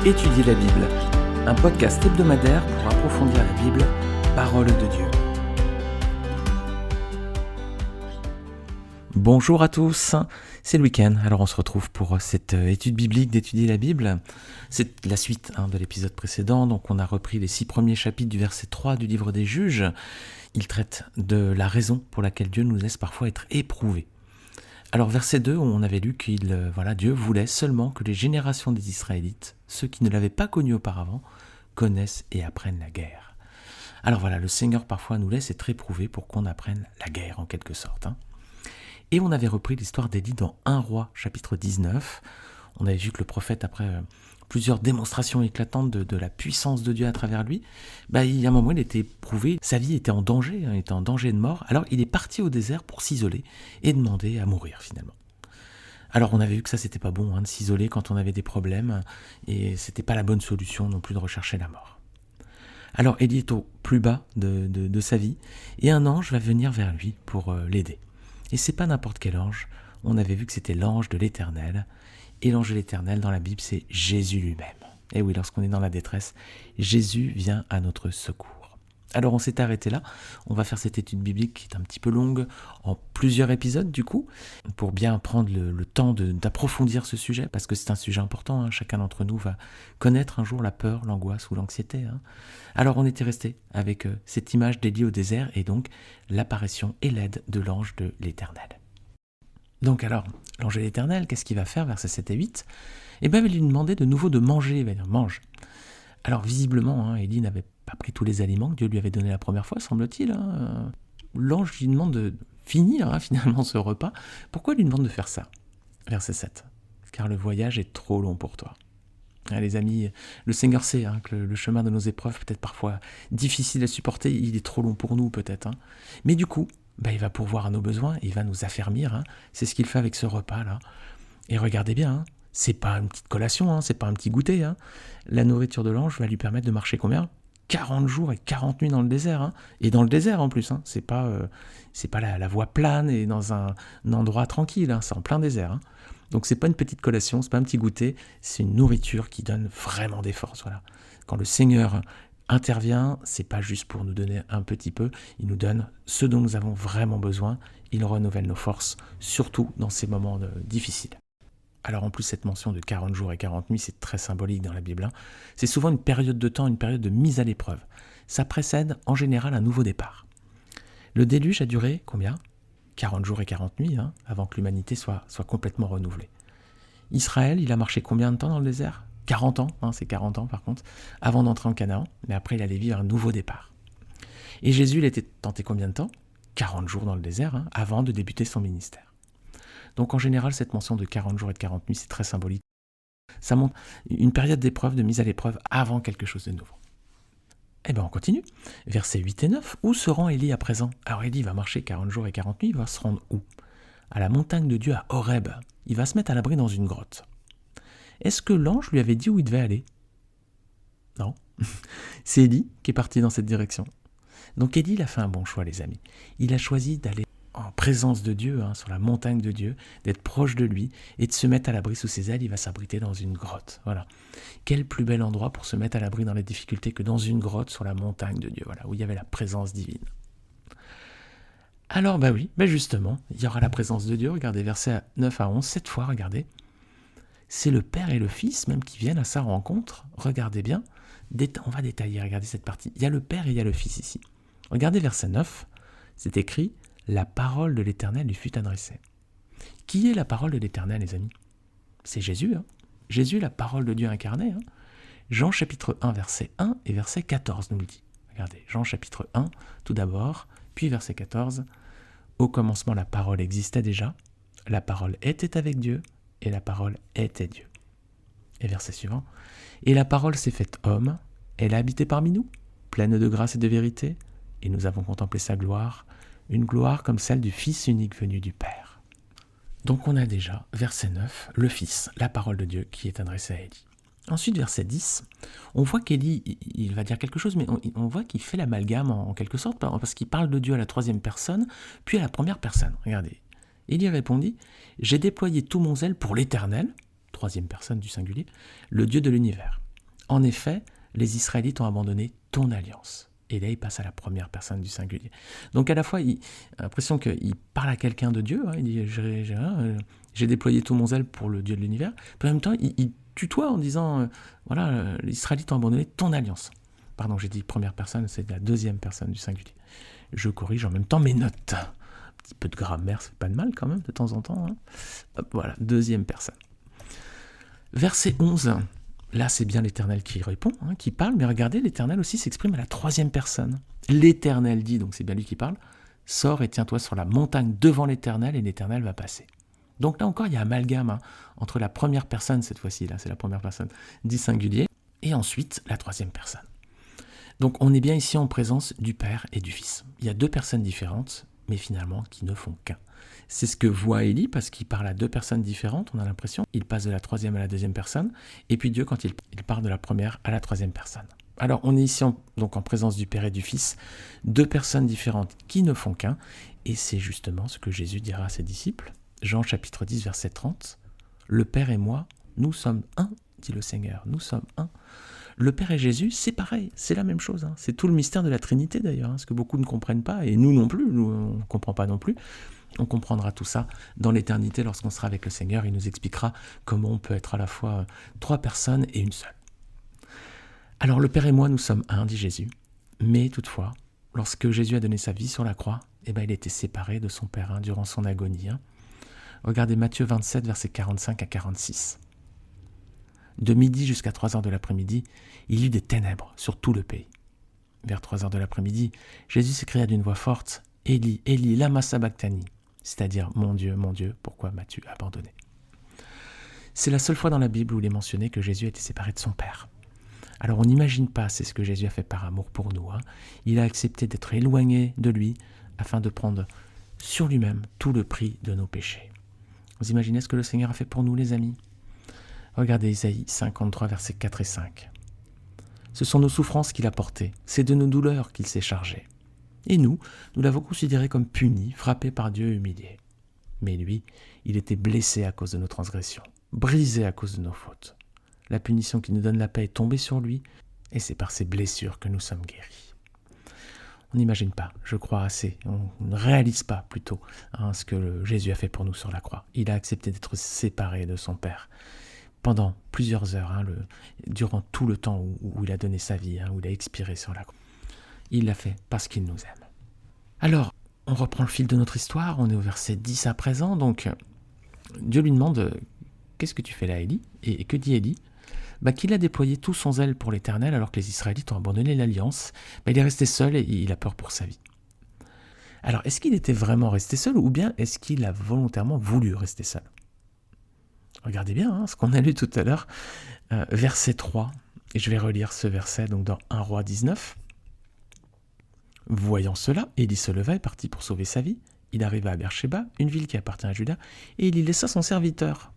Étudier la Bible, un podcast hebdomadaire pour approfondir la Bible, parole de Dieu. Bonjour à tous, c'est le week-end, alors on se retrouve pour cette étude biblique d'étudier la Bible. C'est la suite de l'épisode précédent, donc on a repris les 6 premiers chapitres du verset 3 du livre des Juges. Il traite de la raison pour laquelle Dieu nous laisse parfois être éprouvés. Alors verset 2, on avait lu que Dieu voulait seulement que les générations des Israélites, ceux qui ne l'avaient pas connu auparavant, connaissent et apprennent la guerre. Alors voilà, le Seigneur parfois nous laisse être éprouvés pour qu'on apprenne la guerre en quelque sorte. Et on avait repris l'histoire d'Élie dans 1 Roi chapitre 19. On avait vu que le prophète, après plusieurs démonstrations éclatantes de la puissance de Dieu à travers lui, il y a un moment il était éprouvé, sa vie était en danger, il était en danger de mort. Alors il est parti au désert pour s'isoler et demander à mourir finalement. Alors on avait vu que ça c'était pas bon de s'isoler quand on avait des problèmes et c'était pas la bonne solution non plus de rechercher la mort. Alors Élie est au plus bas de sa vie et un ange va venir vers lui pour l'aider. Et c'est pas n'importe quel ange, on avait vu que c'était l'ange de l'Éternel. Et l'ange de l'Éternel dans la Bible, c'est Jésus lui-même. Et oui, lorsqu'on est dans la détresse, Jésus vient à notre secours. Alors on s'est arrêté là, on va faire cette étude biblique qui est un petit peu longue, en plusieurs épisodes du coup, pour bien prendre le temps d'approfondir ce sujet, parce que c'est un sujet important, chacun d'entre nous va connaître un jour la peur, l'angoisse ou l'anxiété. Alors on était resté avec cette image d'Élie au désert, et donc l'apparition et l'aide de l'ange de l'Éternel. Donc alors, l'ange de l'Éternel, qu'est-ce qu'il va faire, versets 7 et 8 ? Il va lui demander de nouveau de manger, il va dire « mange ». Alors visiblement, Élie n'avait pas pris tous les aliments que Dieu lui avait donnés la première fois, semble-t-il. L'ange lui demande de finir finalement ce repas. Pourquoi il lui demande de faire ça ? Verset 7. « Car le voyage est trop long pour toi ». Les amis, le Seigneur sait que le chemin de nos épreuves peut être parfois difficile à supporter, il est trop long pour nous peut-être. Mais du coup, il va pourvoir à nos besoins, il va nous affermir. C'est ce qu'il fait avec ce repas-là. Et regardez bien, c'est pas une petite collation, c'est pas un petit goûter. La nourriture de l'ange va lui permettre de marcher combien ? 40 jours et 40 nuits dans le désert. Et dans le désert en plus. C'est pas la voie plane et dans un endroit tranquille. C'est en plein désert. Donc c'est pas une petite collation, c'est pas un petit goûter, c'est une nourriture qui donne vraiment des forces. Voilà. Quand le Seigneur intervient, c'est pas juste pour nous donner un petit peu, il nous donne ce dont nous avons vraiment besoin, il renouvelle nos forces, surtout dans ces moments difficiles. Alors en plus cette mention de 40 jours et 40 nuits, c'est très symbolique dans la Bible. C'est souvent une période de temps, une période de mise à l'épreuve. Ça précède en général un nouveau départ. Le déluge a duré combien ? 40 jours et 40 nuits, avant que l'humanité soit complètement renouvelée. Israël, il a marché combien de temps dans le désert ? 40 ans, c'est 40 ans par contre, avant d'entrer en Canaan, mais après il allait vivre un nouveau départ. Et Jésus, il était tenté combien de temps ? 40 jours dans le désert, avant de débuter son ministère. Donc en général, cette mention de 40 jours et de 40 nuits, c'est très symbolique. Ça montre une période d'épreuve, de mise à l'épreuve, avant quelque chose de nouveau. On continue. Versets 8 et 9. Où se rend Élie à présent ? Alors Élie va marcher 40 jours et 40 nuits, il va se rendre où ? À la montagne de Dieu, à Horeb. Il va se mettre à l'abri dans une grotte. Est-ce que l'ange lui avait dit où il devait aller ? Non. C'est Élie qui est parti dans cette direction. Donc Élie, il a fait un bon choix, les amis. Il a choisi d'aller en présence de Dieu, sur la montagne de Dieu, d'être proche de lui et de se mettre à l'abri sous ses ailes. Il va s'abriter dans une grotte. Voilà. Quel plus bel endroit pour se mettre à l'abri dans les difficultés que dans une grotte sur la montagne de Dieu, où il y avait la présence divine. Alors justement, il y aura la présence de Dieu. Regardez, versets 9 à 11, 7 fois, regardez. C'est le Père et le Fils même qui viennent à sa rencontre. Regardez bien, on va détailler, regardez cette partie. Il y a le Père et il y a le Fils ici. Regardez verset 9, c'est écrit « La parole de l'Éternel lui fut adressée ». Qui est la parole de l'Éternel, les amis ? C'est Jésus. Jésus, la parole de Dieu incarnée. Jean chapitre 1, verset 1 et verset 14 nous le dit. Regardez, Jean chapitre 1, tout d'abord, puis verset 14. « Au commencement, la parole existait déjà, la parole était avec Dieu, et la parole était Dieu. » Et verset suivant. « Et la parole s'est faite homme, elle a habité parmi nous, pleine de grâce et de vérité, et nous avons contemplé sa gloire, une gloire comme celle du Fils unique venu du Père. » Donc on a déjà, verset 9, le Fils, la parole de Dieu qui est adressée à Élie. Ensuite, verset 10, on voit qu'Élie, il va dire quelque chose, mais on voit qu'il fait l'amalgame en quelque sorte, parce qu'il parle de Dieu à la troisième personne, puis à la première personne. Regardez, Élie répondit « J'ai déployé tout mon zèle pour l'Éternel, troisième personne du singulier, le Dieu de l'univers. En effet, les Israélites ont abandonné ton alliance. Et là, il passe à la première personne du singulier. Donc à la fois, il a l'impression qu'il parle à quelqu'un de Dieu. Il dit j'ai déployé tout mon zèle pour le Dieu de l'univers. Puis en même temps, il tutoie en disant voilà, les Israélites ont abandonné ton alliance. Pardon, j'ai dit première personne, c'est la deuxième personne du singulier. Je corrige en même temps mes notes. Un petit peu de grammaire, c'est pas de mal quand même, de temps en temps. Hop, voilà, deuxième personne. Verset 11. Là, c'est bien l'Éternel qui répond, qui parle, mais regardez, l'Éternel aussi s'exprime à la troisième personne. L'Éternel dit, donc c'est bien lui qui parle, « Sors et tiens-toi sur la montagne devant l'Éternel, et l'Éternel va passer. » Donc là encore, il y a amalgame entre la première personne, cette fois-ci, là, c'est la première personne, dit singulier, et ensuite la troisième personne. Donc on est bien ici en présence du Père et du Fils. Il y a deux personnes différentes, mais finalement qui ne font qu'un. C'est ce que voit Élie, parce qu'il parle à deux personnes différentes, on a l'impression. Il passe de la troisième à la deuxième personne, et puis Dieu quand il part de la première à la troisième personne. Alors on est ici donc en présence du Père et du Fils, deux personnes différentes qui ne font qu'un, et c'est justement ce que Jésus dira à ses disciples. Jean chapitre 10, verset 30. « Le Père et moi, nous sommes un, dit le Seigneur, nous sommes un. » Le Père et Jésus, c'est pareil, c'est la même chose. C'est tout le mystère de la Trinité d'ailleurs, ce que beaucoup ne comprennent pas, et nous non plus, nous on ne comprend pas non plus. On comprendra tout ça dans l'éternité lorsqu'on sera avec le Seigneur. Il nous expliquera comment on peut être à la fois trois personnes et une seule. Alors le Père et moi, nous sommes un, dit Jésus. Mais toutefois, lorsque Jésus a donné sa vie sur la croix, il était séparé de son Père durant son agonie. Regardez Matthieu 27, versets 45 à 46. De midi jusqu'à 3 heures de l'après-midi, il y eut des ténèbres sur tout le pays. Vers 3 heures de l'après-midi, Jésus s'écria d'une voix forte, « Élie, Élie, lama sabachthani » c'est-à-dire « Mon Dieu, pourquoi m'as-tu abandonné ?» C'est la seule fois dans la Bible où il est mentionné que Jésus a été séparé de son Père. Alors on n'imagine pas, c'est ce que Jésus a fait par amour pour nous. Il a accepté d'être éloigné de lui afin de prendre sur lui-même tout le prix de nos péchés. Vous imaginez ce que le Seigneur a fait pour nous, les amis ? Regardez Isaïe 53, versets 4 et 5. « Ce sont nos souffrances qu'il a portées, c'est de nos douleurs qu'il s'est chargé. Et nous l'avons considéré comme puni, frappé par Dieu et humilié. Mais lui, il était blessé à cause de nos transgressions, brisé à cause de nos fautes. La punition qui nous donne la paix est tombée sur lui, et c'est par ses blessures que nous sommes guéris. » On n'imagine pas, je crois assez, on ne réalise pas plutôt ce que Jésus a fait pour nous sur la croix. Il a accepté d'être séparé de son Père pendant plusieurs heures, durant tout le temps où il a donné sa vie, où il a expiré sur la croix. Il l'a fait parce qu'il nous aime. Alors, on reprend le fil de notre histoire, on est au verset 10 à présent, donc Dieu lui demande « Qu'est-ce que tu fais là, Élie ?» Et que dit Élie ? Qu'il a déployé tout son zèle pour l'Éternel alors que les Israélites ont abandonné l'alliance. Il est resté seul et il a peur pour sa vie. Alors, est-ce qu'il était vraiment resté seul ou bien est-ce qu'il a volontairement voulu rester seul ? Regardez bien ce qu'on a lu tout à l'heure, verset 3, et je vais relire ce verset donc dans 1 Roi 19. Voyant cela, Élie se leva et partit pour sauver sa vie. Il arriva à Beersheba, une ville qui appartient à Juda, et il y laissa son serviteur.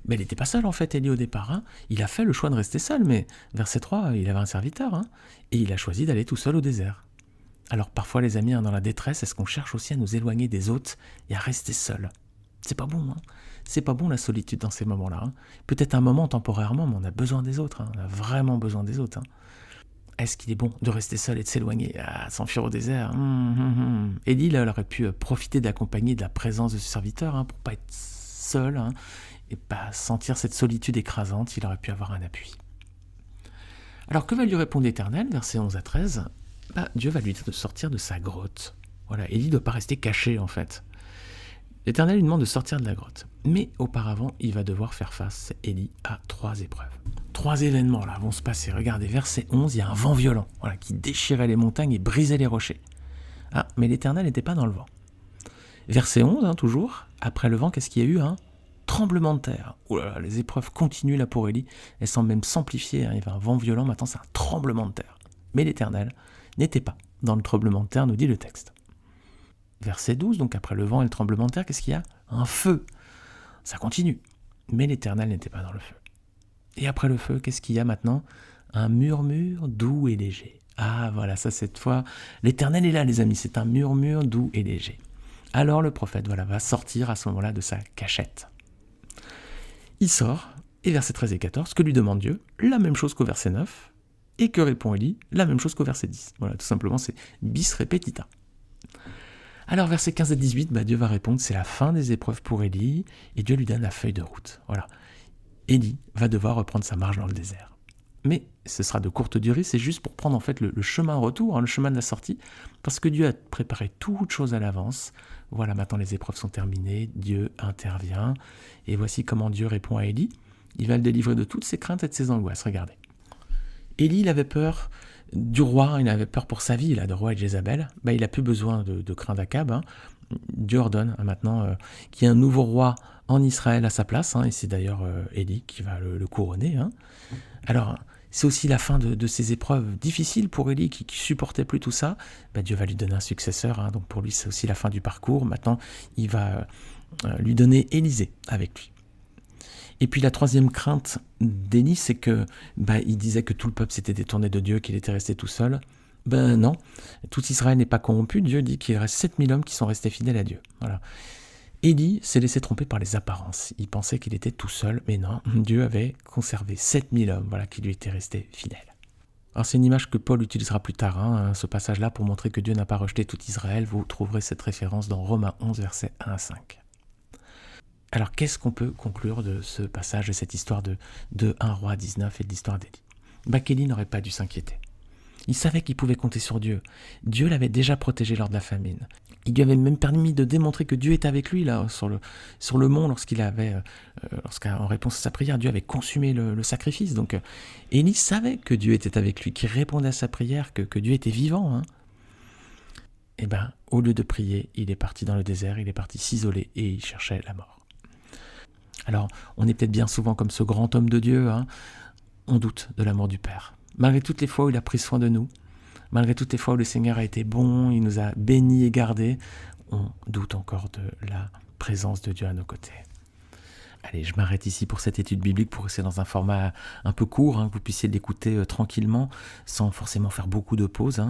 Mais il n'était pas seul en fait, Élie au départ. Il a fait le choix de rester seul, mais verset 3, il avait un serviteur, et il a choisi d'aller tout seul au désert. Alors parfois les amis, dans la détresse, est-ce qu'on cherche aussi à nous éloigner des autres et à rester seul ? C'est pas bon, C'est pas bon la solitude dans ces moments-là. Peut-être un moment temporairement, mais on a besoin des autres, on a vraiment besoin des autres. Est-ce qu'il est bon de rester seul et de s'éloigner, s'enfuir au désert Élie, là, elle aurait pu profiter d'accompagner de la présence de ce serviteur pour pas être seul et pas sentir cette solitude écrasante. Il aurait pu avoir un appui. Alors que va lui répondre l'Éternel, versets 11 à 13 ? Dieu va lui dire de sortir de sa grotte. Voilà, Élie ne doit pas rester caché en fait. L'Éternel lui demande de sortir de la grotte. Mais auparavant, il va devoir faire face, Élie, à 3 épreuves. 3 événements là vont se passer. Regardez, verset 11, il y a un vent violent qui déchirait les montagnes et brisait les rochers. Mais l'Éternel n'était pas dans le vent. Verset 11, toujours, après le vent, qu'est-ce qu'il y a eu ? Un tremblement de terre. Oh là là, les épreuves continuent là pour Élie. Elles semblent même s'amplifier. Il y avait un vent violent, maintenant c'est un tremblement de terre. Mais l'Éternel n'était pas dans le tremblement de terre, nous dit le texte. Verset 12, donc après le vent et le tremblement de terre, qu'est-ce qu'il y a ? Un feu. Ça continue. Mais l'Éternel n'était pas dans le feu. Et après le feu, qu'est-ce qu'il y a maintenant ? Un murmure doux et léger. Voilà, ça cette fois, l'Éternel est là les amis, c'est un murmure doux et léger. Alors le prophète va sortir à ce moment-là de sa cachette. Il sort, Et versets 13 et 14, que lui demande Dieu? La même chose qu'au verset 9. Et que répond Élie? La même chose qu'au verset 10. Voilà, tout simplement, c'est bis repetita. Alors, versets 15 et 18, Dieu va répondre, c'est la fin des épreuves pour Élie, et Dieu lui donne la feuille de route. Voilà. Élie va devoir reprendre sa marche dans le désert. Mais ce sera de courte durée, c'est juste pour prendre en fait le chemin retour, le chemin de la sortie, parce que Dieu a préparé toute chose à l'avance. Voilà, maintenant les épreuves sont terminées, Dieu intervient, et voici comment Dieu répond à Élie. Il va le délivrer de toutes ses craintes et de ses angoisses, regardez. Élie, il avait peur du roi, il avait peur pour sa vie, là, de roi et de Jézabel. Il n'a plus besoin de craindre Akab. Dieu ordonne maintenant qu'il y ait un nouveau roi en Israël à sa place, et c'est d'ailleurs Élie qui va le couronner. Alors, c'est aussi la fin de ces épreuves difficiles pour Élie qui supportait plus tout ça. Dieu va lui donner un successeur, donc pour lui c'est aussi la fin du parcours. Maintenant, il va lui donner Élisée avec lui. Et puis la troisième crainte d'Élie, c'est que il disait que tout le peuple s'était détourné de Dieu, qu'il était resté tout seul. Non, tout Israël n'est pas corrompu. Dieu dit qu'il reste 7000 hommes qui sont restés fidèles à Dieu. Voilà. Élie s'est laissé tromper par les apparences. Il pensait qu'il était tout seul, mais non, Dieu avait conservé 7000 hommes qui lui étaient restés fidèles. Alors c'est une image que Paul utilisera plus tard, ce passage-là, pour montrer que Dieu n'a pas rejeté tout Israël. Vous trouverez cette référence dans Romains 11, versets 1 à 5. Alors qu'est-ce qu'on peut conclure de ce passage, de cette histoire de 1 roi 19 et de l'histoire d'Élie? Qu'Élie n'aurait pas dû s'inquiéter. Il savait qu'il pouvait compter sur Dieu. Dieu l'avait déjà protégé lors de la famine. Il lui avait même permis de démontrer que Dieu était avec lui là sur le mont lorsqu'en réponse à sa prière, Dieu avait consumé le sacrifice. Donc Élie savait que Dieu était avec lui, qu'il répondait à sa prière, que Dieu était vivant. Et au lieu de prier, il est parti dans le désert, il est parti s'isoler et il cherchait la mort. Alors, on est peut-être bien souvent comme ce grand homme de Dieu, on doute de l'amour du Père. Malgré toutes les fois où il a pris soin de nous, malgré toutes les fois où le Seigneur a été bon, il nous a bénis et gardés, on doute encore de la présence de Dieu à nos côtés. Allez, je m'arrête ici pour cette étude biblique, pour rester dans un format un peu court, que vous puissiez l'écouter tranquillement, sans forcément faire beaucoup de pauses.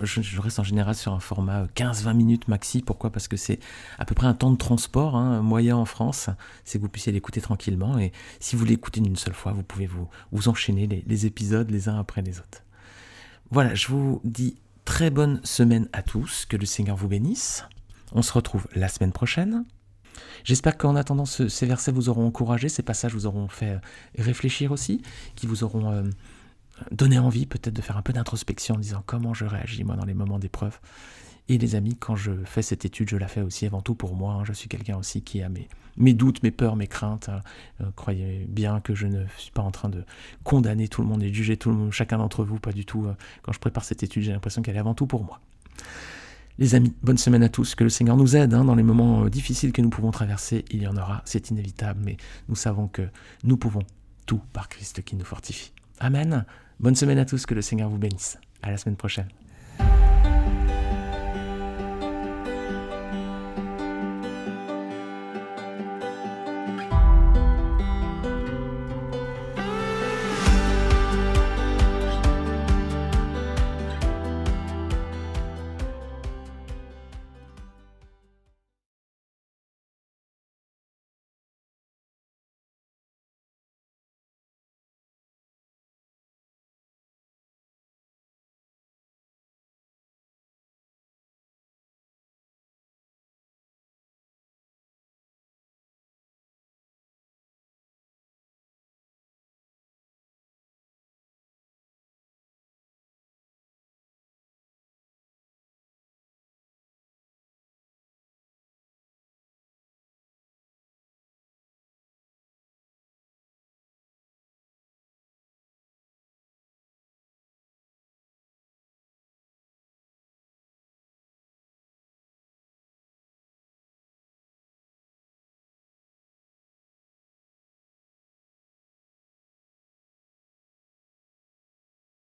Je reste en général sur un format 15-20 minutes maxi. Pourquoi? Parce que c'est à peu près un temps de transport moyen en France. C'est que vous puissiez l'écouter tranquillement. Et si vous l'écoutez d'une seule fois, vous pouvez vous enchaîner les épisodes les uns après les autres. Voilà, je vous dis très bonne semaine à tous. Que le Seigneur vous bénisse. On se retrouve la semaine prochaine. J'espère qu'en attendant ces versets vous auront encouragé, ces passages vous auront fait réfléchir aussi, qui vous auront donné envie peut-être de faire un peu d'introspection en disant comment je réagis moi dans les moments d'épreuve. Et les amis, quand je fais cette étude, je la fais aussi avant tout pour moi. Je suis quelqu'un aussi qui a mes doutes, mes peurs, mes craintes. Croyez bien que je ne suis pas en train de condamner tout le monde et de juger tout le monde, chacun d'entre vous, pas du tout. Quand je prépare cette étude, j'ai l'impression qu'elle est avant tout pour moi. Les amis, bonne semaine à tous, que le Seigneur nous aide dans les moments difficiles que nous pouvons traverser. Il y en aura, c'est inévitable, mais nous savons que nous pouvons tout par Christ qui nous fortifie. Amen. Bonne semaine à tous, que le Seigneur vous bénisse. À la semaine prochaine.